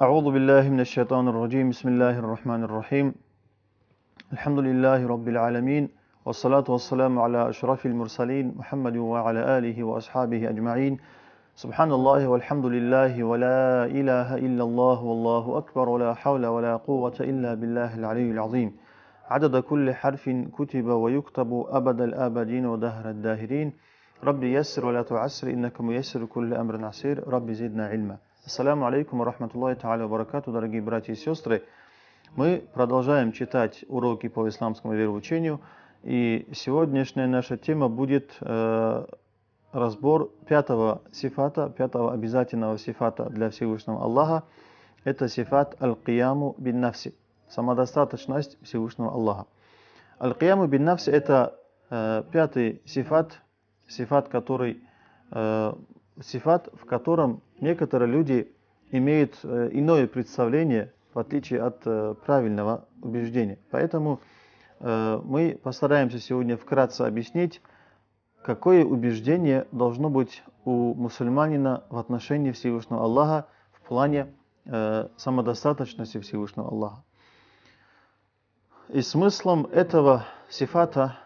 أعوذ بالله من الشيطان الرجيم بسم الله الرحمن الرحيم الحمد لله رب العالمين والصلاة والسلام على أشرف المرسلين محمد وعلى آله وأصحابه أجمعين سبحان الله والحمد لله ولا إله إلا الله والله أكبر ولا حول ولا قوة إلا بالله العلي العظيم عدد كل حرف كتب ويكتب أبد الآبدين ودهر الداهرين ربي يسر ولا تعسر إنك ميسر كل أمر عسير ربي زدنا علما. Ассаляму алейкум ва рахматуллахи та'аля ва баракату, дорогие братья и сестры. Мы продолжаем читать уроки по исламскому вероучению, и сегодняшняя наша тема будет разбор пятого сифата, пятого обязательного сифата для Всевышнего Аллаха. Это сифат аль-кияму бин нафси, самодостаточность Всевышнего Аллаха. Аль-кияму бин нафси — это пятый сифат, сифат, в котором некоторые люди имеют иное представление, в отличие от правильного убеждения. Поэтому мы постараемся сегодня вкратце объяснить, какое убеждение должно быть у мусульманина в отношении Всевышнего Аллаха в плане самодостаточности Всевышнего Аллаха. И смыслом этого сифата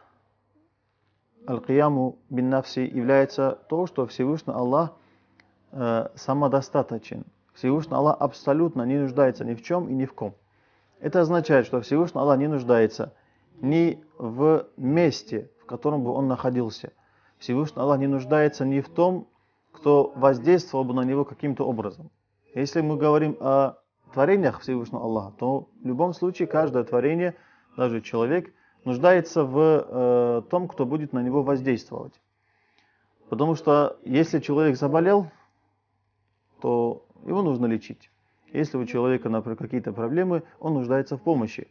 аль-кияму бин нафси является то, что Всевышний Аллах самодостаточен. Всевышний Аллах абсолютно не нуждается ни в чем и ни в ком. Это означает, что Всевышний Аллах не нуждается ни в месте, в котором бы он находился. Всевышний Аллах не нуждается ни в том, кто воздействовал бы на него каким-то образом. Если мы говорим о творениях Всевышнего Аллаха, то в любом случае каждое творение, даже человек, нуждается в том, кто будет на него воздействовать. Потому что если человек заболел, то его нужно лечить. Если у человека, например, какие-то проблемы, он нуждается в помощи.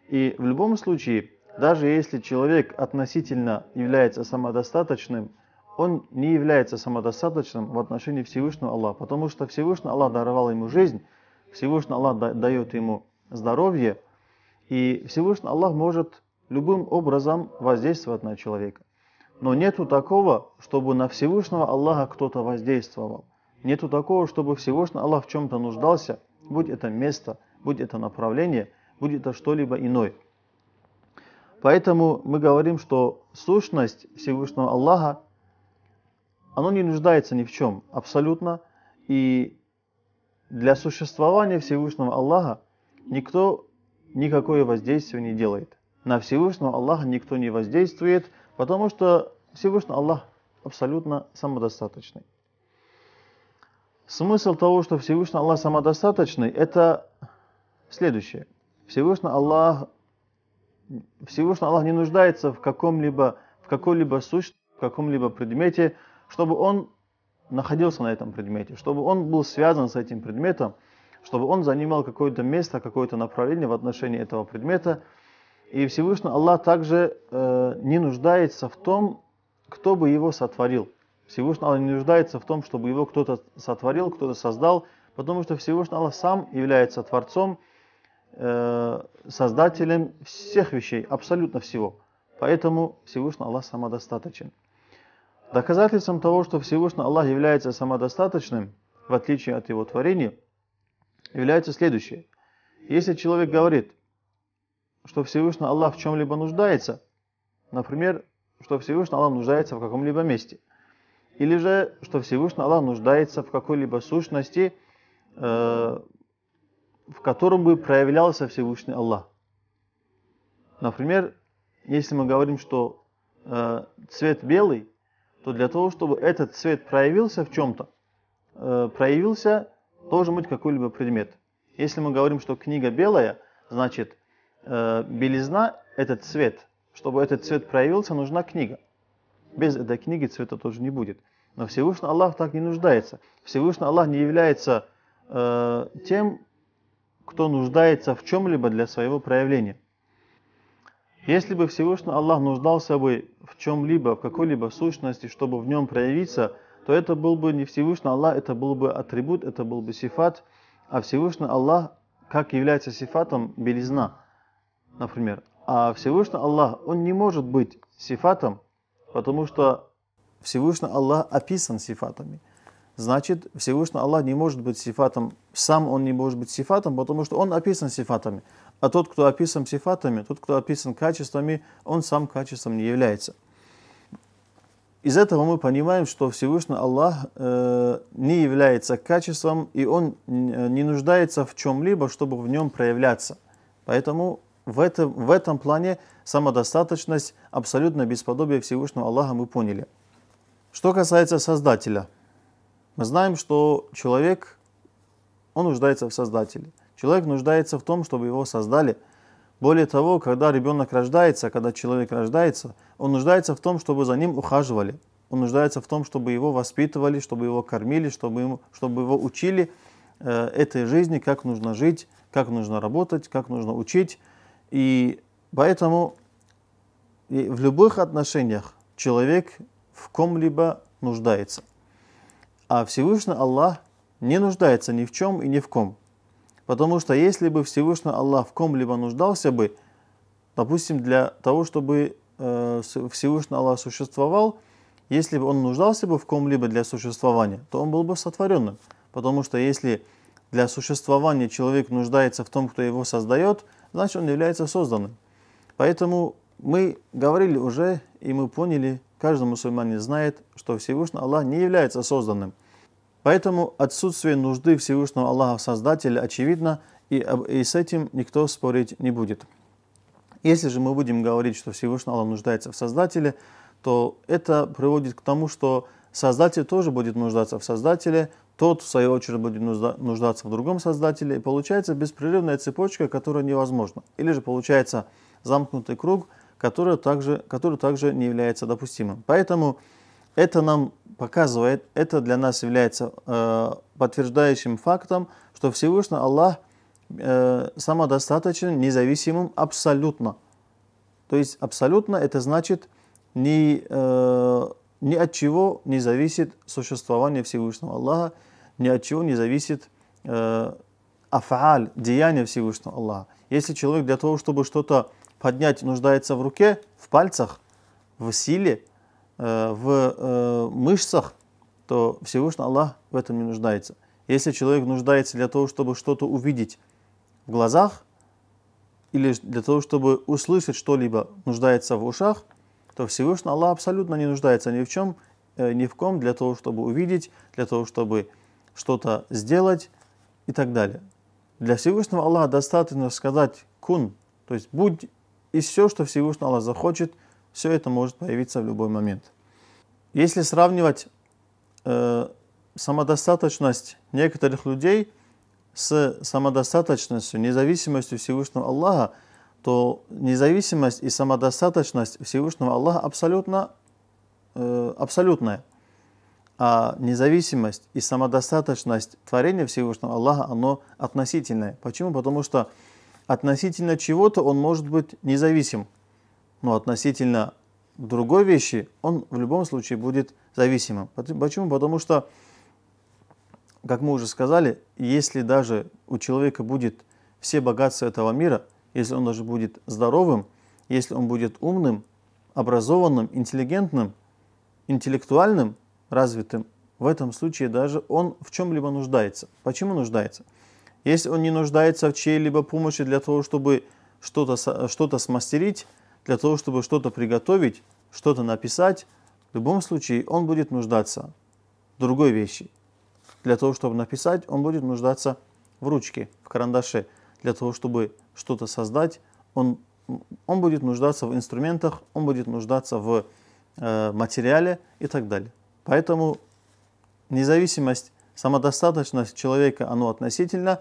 И в любом случае, даже если человек относительно является самодостаточным, он не является самодостаточным в отношении Всевышнего Аллаха, потому что Всевышний Аллах даровал ему жизнь, Всевышний Аллах дает ему здоровье, и Всевышний Аллах может любым образом воздействовать на человека. Но нету такого, чтобы на Всевышнего Аллаха кто-то воздействовал. Нету такого, чтобы Всевышний Аллах в чем-то нуждался, будь это место, будь это направление, будь это что-либо иное. Поэтому мы говорим, что сущность Всевышнего Аллаха, оно не нуждается ни в чем абсолютно. И для существования Всевышнего Аллаха никто никакое воздействие не делает. На Всевышнего Аллаха никто не воздействует, потому что Всевышний Аллах абсолютно самодостаточный. Смысл того, что Всевышний Аллах самодостаточный, это следующее. Всевышний Аллах не нуждается в какой-либо сущности, в каком-либо предмете, чтобы он находился на этом предмете, чтобы он был связан с этим предметом, чтобы он занимал какое-то место, какое-то направление в отношении этого предмета. И Всевышний Аллах также не нуждается в том, кто бы его сотворил. Всевышний Аллах не нуждается в том, чтобы его кто-то сотворил, кто-то создал, потому что Всевышний Аллах сам является Творцом, Создателем всех вещей, абсолютно всего. Поэтому Всевышний Аллах самодостаточен. Доказательством того, что Всевышний Аллах является самодостаточным, в отличие от его творения, является следующее. Если человек говорит, что Всевышний Аллах в чем-либо нуждается, например, что Всевышний Аллах нуждается в каком-либо месте, или же, что Всевышний Аллах нуждается в какой-либо сущности, в котором бы проявлялся Всевышний Аллах. Например, если мы говорим, что цвет белый, то для того, чтобы этот цвет проявился в чем-то, должен быть какой-либо предмет. Если мы говорим, что книга белая, значит, белизна – этот цвет. Чтобы этот цвет проявился, нужна книга. Без этой книги цвета тоже не будет. Но Всевышний Аллах так не нуждается. Всевышний Аллах не является тем, кто нуждается в чем-либо для своего проявления. Если бы Всевышний Аллах нуждался бы в чем-либо, в какой-либо сущности, чтобы в нем проявиться, то это был бы не Всевышний Аллах, это был бы атрибут, это был бы сифат. А Всевышний Аллах, как является сифатом, белизна, например. А Всевышний Аллах, он не может быть сифатом, потому что Всевышний Аллах описан сифатами. значит Всевышний Аллах не может быть сифатом, сам он не может быть сифатом, потому что он описан сифатами. А тот, кто описан сифатами, тот, кто описан качествами, он сам качеством не является. Из этого мы понимаем, что Всевышний Аллах не является качеством, и он не нуждается в чем-либо, чтобы в нем проявляться. Поэтому в этом плане самодостаточность, абсолютное бесподобие Всевышнего Аллаха мы поняли. Что касается Создателя, мы знаем, что человек, он нуждается в Создателе. Человек нуждается в том, чтобы его создали. Более того, когда ребенок рождается, когда человек рождается, он нуждается в том, чтобы за ним ухаживали. Он нуждается в том, чтобы его воспитывали, чтобы его кормили, чтобы его учили этой жизни, как нужно жить, как нужно работать, как нужно учить. И поэтому в любых отношениях человек в ком-либо нуждается. А Всевышний Аллах не нуждается ни в чем и ни в ком. Потому что если бы Всевышний Аллах в ком-либо нуждался бы, допустим, для того, чтобы Всевышний Аллах существовал, если бы он нуждался бы в ком-либо для существования, то он был бы сотворенным. Потому что если для существования человек нуждается в том, кто его создает, значит он является созданным. Поэтому мы говорили уже, и мы поняли, каждый мусульманин знает, что Всевышний Аллах не является созданным. Поэтому отсутствие нужды Всевышнего Аллаха в Создателе очевидно, и с этим никто спорить не будет. Если же мы будем говорить, что Всевышний Аллах нуждается в Создателе, то это приводит к тому, что Создатель тоже будет нуждаться в Создателе, тот, в свою очередь, будет нуждаться в другом Создателе, и получается беспрерывная цепочка, которая невозможна. Или же получается замкнутый круг, который также не является допустимым. Поэтому это нам показывает, это для нас является подтверждающим фактом, что Всевышний Аллах самодостаточен, независимым абсолютно. То есть абсолютно это значит ни от чего не зависит существование Всевышнего Аллаха, ни от чего не зависит афааль, деяние Всевышнего Аллаха. Если человек для того, чтобы что-то поднять, нуждается в руке, в пальцах, в силе, в мышцах, то Всевышний Аллах в этом не нуждается. Если человек нуждается для того, чтобы что-то увидеть в глазах, или для того, чтобы услышать что-либо, нуждается в ушах, то Всевышний Аллах абсолютно не нуждается ни в чем, ни в ком для того, чтобы увидеть, для того, чтобы что-то сделать и так далее. Для Всевышнего Аллаха достаточно сказать «кун», то есть «будь», и все, что Всевышний Аллах захочет, все это может появиться в любой момент. Если сравнивать самодостаточность некоторых людей с самодостаточностью, независимостью Всевышнего Аллаха, то независимость и самодостаточность Всевышнего Аллаха абсолютная. А независимость и самодостаточность творения Всевышнего Аллаха, оно относительное. Почему? Потому что относительно чего-то он может быть независим, но относительно другой вещи он в любом случае будет зависимым. Почему? Потому что, как мы уже сказали, если даже у человека будет все богатства этого мира, если он даже будет здоровым, если он будет умным, образованным, интеллигентным, интеллектуальным, развитым, в этом случае даже он в чем-либо нуждается. Почему нуждается? Если он не нуждается в чьей-либо помощи для того, чтобы что-то смастерить, для того, чтобы что-то приготовить, что-то написать, в любом случае он будет нуждаться в другой вещи. Для того, чтобы написать, он будет нуждаться в ручке, в карандаше. Для того, чтобы что-то создать, он будет нуждаться в инструментах, он будет нуждаться в материале и так далее. Поэтому независимость, самодостаточность человека, оно относительно,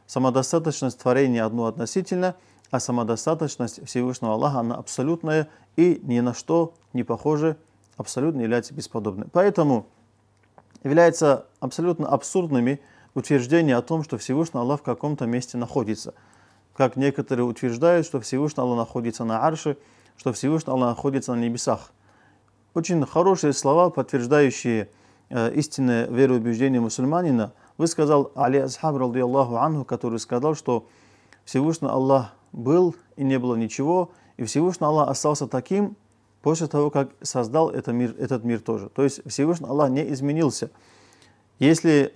самодостаточность творения, одно относительно, а самодостаточность Всевышнего Аллаха, она абсолютная и ни на что не похожа, абсолютно является бесподобной. Поэтому является абсолютно абсурдными утверждения о том, что Всевышний Аллах в каком-то месте находится. Как некоторые утверждают, что Всевышний Аллах находится на арше, что Всевышний Аллах находится на небесах. Очень хорошие слова, подтверждающие истинное вероубеждение мусульманина. Высказал Али Асхаб, радийаллаху анху, который сказал, что Всевышний Аллах был и не было ничего, и Всевышний Аллах остался таким после того, как создал этот мир тоже. То есть Всевышний Аллах не изменился. Если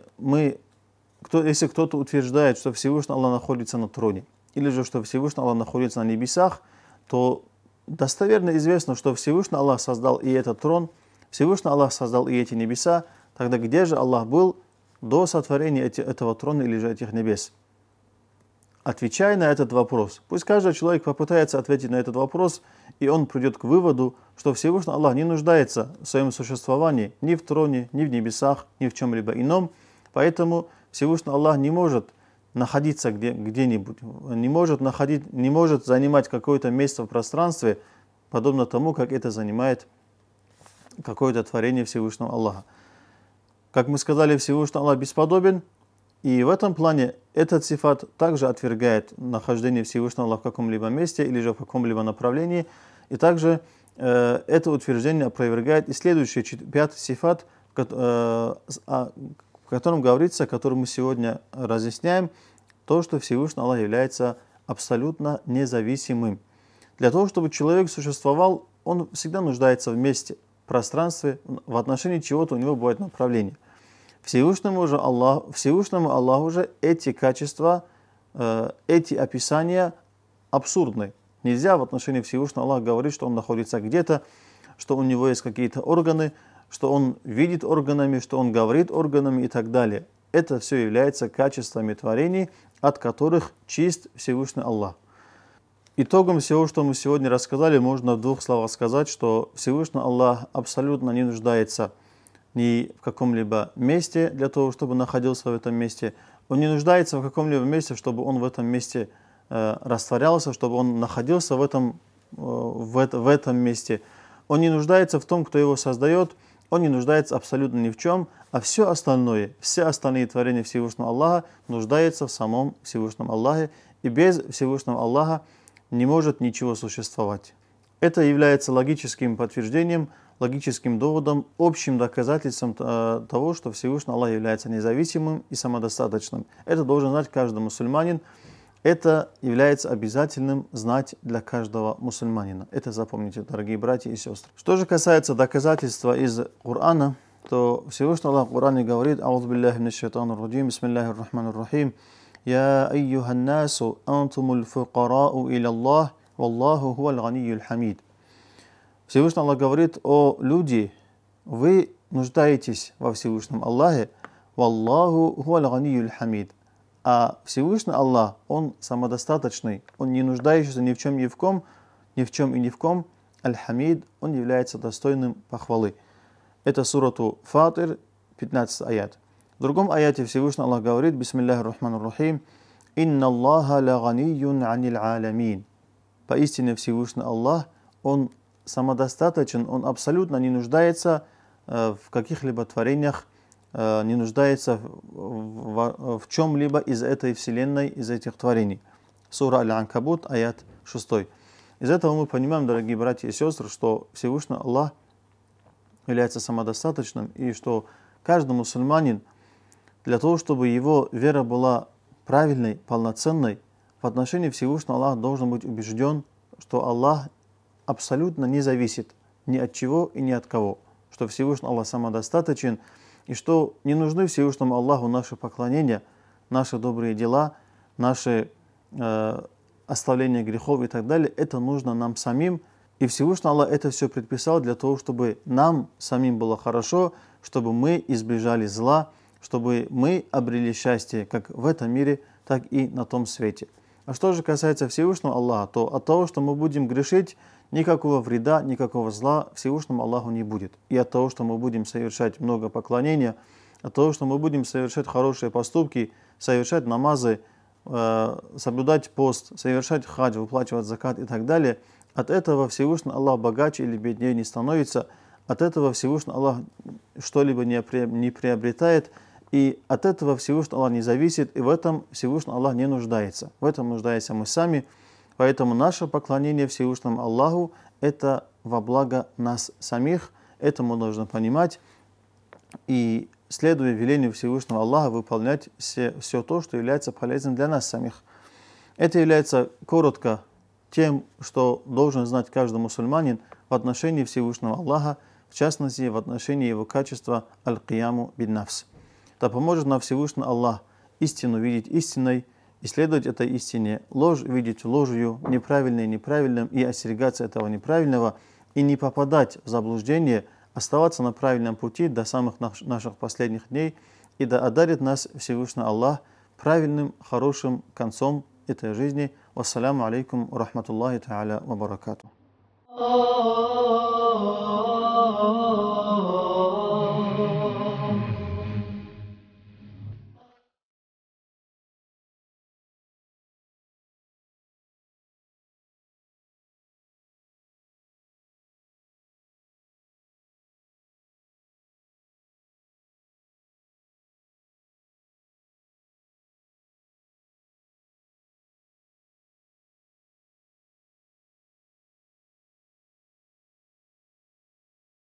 кто-то утверждает, что Всевышний Аллах находится на троне, или же что Всевышний Аллах находится на небесах, то достоверно известно, что Всевышний Аллах создал и этот трон, Всевышний Аллах создал и эти небеса. Тогда где же Аллах был до сотворения этого трона или же этих небес? Отвечая на этот вопрос, пусть каждый человек попытается ответить на этот вопрос, и он придет к выводу, что Всевышний Аллах не нуждается в своем существовании ни в троне, ни в небесах, ни в чем-либо ином. Поэтому Всевышний Аллах не может находиться где-нибудь, не может занимать какое-то место в пространстве, подобно тому, как это занимает какое-то творение Всевышнего Аллаха. Как мы сказали, Всевышний Аллах бесподобен, и в этом плане этот сифат также отвергает нахождение Всевышнего Аллаха в каком-либо месте или же в каком-либо направлении. И также это утверждение опровергает и следующий, пятый сифат, в котором говорится, который мы сегодня разъясняем, то, что Всевышний Аллах является абсолютно независимым. Для того, чтобы человек существовал, он всегда нуждается в месте, в пространстве, в отношении чего-то у него бывает направление. Всевышнему Аллаху же эти качества, эти описания абсурдны. Нельзя в отношении Всевышнего Аллаха говорить, что он находится где-то, что у него есть какие-то органы, что он видит органами, что он говорит органами и так далее. Это все является качествами творений, от которых чист Всевышний Аллах. Итогом всего, что мы сегодня рассказали, можно в двух словах сказать, что Всевышний Аллах абсолютно не нуждается ни в каком-либо месте для того, чтобы находился в этом месте. Он не нуждается в каком-либо месте, чтобы он в этом месте растворялся, чтобы он находился в этом месте. Он не нуждается в том, кто его создает, он не нуждается абсолютно ни в чем, а все остальные творения Всевышнего Аллаха нуждаются в самом Всевышнем Аллахе, и без Всевышнего Аллаха не может ничего существовать. Это является логическим подтверждением, логическим доводом, общим доказательством того, что Всевышний Аллах является независимым и самодостаточным. Это должен знать каждый мусульманин. Это является обязательным знать для каждого мусульманина. Это запомните, дорогие братья и сестры. Что же касается доказательства из Корана, то Всевышний Аллах в Коране говорит: «Аузу биллахи минаш шайтанир раджим, бисмиллахир рахманир рахим, я айюхан насу антумул фукарау иля Аллах, валлаху хувал ганиюл хамид». Всевышний Аллах говорит: «О люди, вы нуждаетесь во Всевышнем Аллахе, валлаху хувал ганиюл хамид». А Всевышний Аллах, Он самодостаточный, Он не нуждающийся ни в чем и ни в ком. Аль-Хамид, Он является достойным похвалы. Это сурату Фатир, 15 аят. В другом аяте Всевышний Аллах говорит: «Бисмиллахир рахманир рахим, инна Аллаха ла ганиюн анил аламин». Поистине Всевышний Аллах, Он самодостаточен, Он абсолютно не нуждается в каких-либо творениях, не нуждается в чем-либо из этой вселенной, из этих творений. Сура Аль-Анкабут, аят 6. Из этого мы понимаем, дорогие братья и сестры, что Всевышний Аллах является самодостаточным, и что каждый мусульманин, для того, чтобы его вера была правильной, полноценной, в отношении Всевышнего Аллаха должен быть убежден, что Аллах абсолютно не зависит ни от чего и ни от кого, что Всевышний Аллах самодостаточен, и что не нужны Всевышнему Аллаху наши поклонения, наши добрые дела, наши оставление грехов и так далее. Это нужно нам самим. И Всевышний Аллах это все предписал для того, чтобы нам самим было хорошо, чтобы мы избежали зла, чтобы мы обрели счастье как в этом мире, так и на том свете. А что же касается Всевышнего Аллаха, то от того, что мы будем грешить, никакого вреда, никакого зла Всевышнему Аллаху не будет. И от того, что мы будем совершать много поклонения, от того, что мы будем совершать хорошие поступки, совершать намазы, соблюдать пост, совершать хадж, выплачивать закат и так далее, от этого Всевышний Аллах богаче или беднее не становится, от этого Всевышний Аллах что-либо не приобретает, и от этого Всевышний Аллах не зависит, и в этом Всевышний Аллах не нуждается. В этом нуждаемся мы сами. Поэтому наше поклонение Всевышнему Аллаху – это во благо нас самих, это мы должны понимать, и следуя велению Всевышнего Аллаха выполнять все то, что является полезным для нас самих. Это является коротко тем, что должен знать каждый мусульманин в отношении Всевышнего Аллаха, в частности, в отношении его качества аль-кияму бин-нафс. Да поможет нам Всевышний Аллах истину видеть истиной, исследовать этой истине, ложь видеть ложью, неправильное неправильным, и остерегаться этого неправильного, и не попадать в заблуждение, оставаться на правильном пути до самых наших последних дней, и да одарит нас Всевышний Аллах правильным, хорошим концом этой жизни. Вассаляму алейкум ва рахматуллахи та'аля ва баракату.